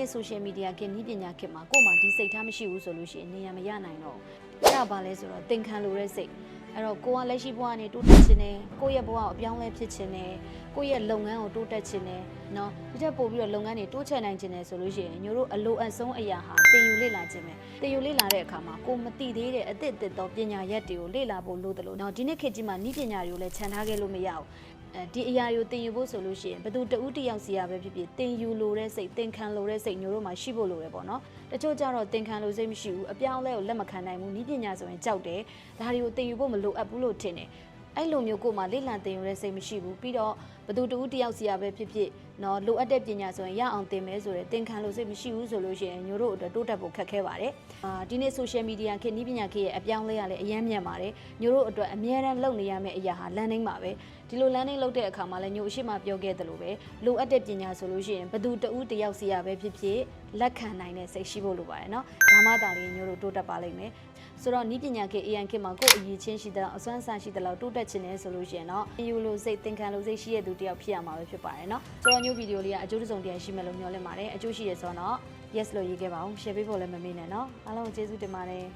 နေ့ social media ကနည်းပညာခေတ်မှာကို့မှာဒီစိတ်ထားမရှိဘူးဆိုလို့ရှိရင်နေရာမရနိုင်တော့အဲ့ဒါဘာလဲဆိုတော့သင်္ခါလိုတဲ့စိတ်အဲ့တော့ကိုကလက်ရှိဘဝကနေတိုးတက်ခြင်းနဲ့ကိုယ့်ရဲ့ဘဝကိုအပြောင်းလဲဖြစ်ခြင်းနဲ့ကိုယ့်ရဲ့လုပ်ငန်းကိုတိုးတက်ခြင်းနဲ့နော်ဒီထက်ပိုပြီးတော့လုပ်ငန်းတွေတိုးချဲ့နိုင်ခြင်းနဲ့ဆိုလို့ရှိရင်ညတို့အလိုအဆုံးအရာဟာသင်ယူလေ့လာခြင်းပဲသင်ယူလေ့လာတဲ့အခါမှာကိုမသိသေးတဲ့အသစ်သောပညာရပ်တွေကိုလေ့လာဖို့လိုတယ်လို့နော်ဒီနေ့ခေတ်ကြီးမှာနည်းပညာတွေကိုလည်းခြံထားခဲ့လို့မရဘူးဒီအရာကိုသင်ယူဖို့ဆိုလို့ရှိရင်ဘယ်သူတဦးတယောက်စီရပဲဖြစ်ဖြစ်သင်ယူလိုတဲ့စိတ်သင်ခံလိုတဲ့စိတ်ညတို့မှာရှိဖို့လိုတယ်ပေါ့နော်တချို့ကြတော့သင်ခံလိုစိတ်မရှိဘူးအပြောင်းလဲကိုလက်မခံနိုင်ဘူးနည်းပညာဆိုရင်ကြောက်တယ်ဒါတွေကိုသင်ယူဖို့မလိုအပ်ဘူးလို့ထင်တယ်အဲ့လိုမျိုးကိုမှလေ့လာသင်ယူတဲ့စိတ်မရှိဘူးပြီးတော့ဘယ်သူတဦးတယောက်စီရပဲဖြစ်ဖြစ်နော်လိုအပ်တဲ့ပညာဆိုရင်ရအောင်သင်မယ်ဆိုတဲ့သင်ခံလိုစိတ်မရှိဘူးဆိုလို့ရှိရင်ညတို့အတွက်တိုးတက်ဖို့ခက်ခဲပါတယ်ဒီနေ့ social media ခေတ်နည်းပညာခေတ်ရဲ့အပြောင်းလဲရလဲအများမြန်ပါတယ်ညတို့အတွက်အများအားလုပ်နေရမယ့်အရာဟာ learning ပါပဲဒီလို learning လုပ်တဲ့အခါမှာလည်းညို့အရှိမပြောခဲ့သလိုပဲလိုအပ်တဲ့ပညာဆိုလို့ရှိရင်ဘယ်သူတဦးတယောက်စီရပဲဖြစ်ဖြစ်လက်ခံနိုင်တဲ့စိတ်ရှိဖို့လိုပါတယ်နော်ဒါမှသာလေညတို့တိုးတက်ပါလိမ့်မယ်ဆိုတော့နည်းပညာခေတ် AI ခေတ်မှာကိုယ်အရေးချင်းရှိတဲ့လောက်အစွမ်းအစရှိတဲ့လောက်တိုးတက်ခြင်းနဲ့ဆိုလို့ရှိရင်တော့ယူလိုစိတ်သင်ခံလိုစိတ်ရှိတဲ့သူတယောက်ဖြစ်ရမှာပဲဖြစ်ပါတယ်နော်ဆိုတော့ညို့ဗီဒီယိုလေးကအကျိုးတစုံတရာရှိမယ်လို့မျှော်လင့်ပါတယ်အကျိုးရှိရဆိုတော့ yes လို့ရေးခဲ့ပါဦး share ပေးဖို့လည်းမမေ့နဲ့နော်အားလုံးကျေးဇူးတင်ပါတယ်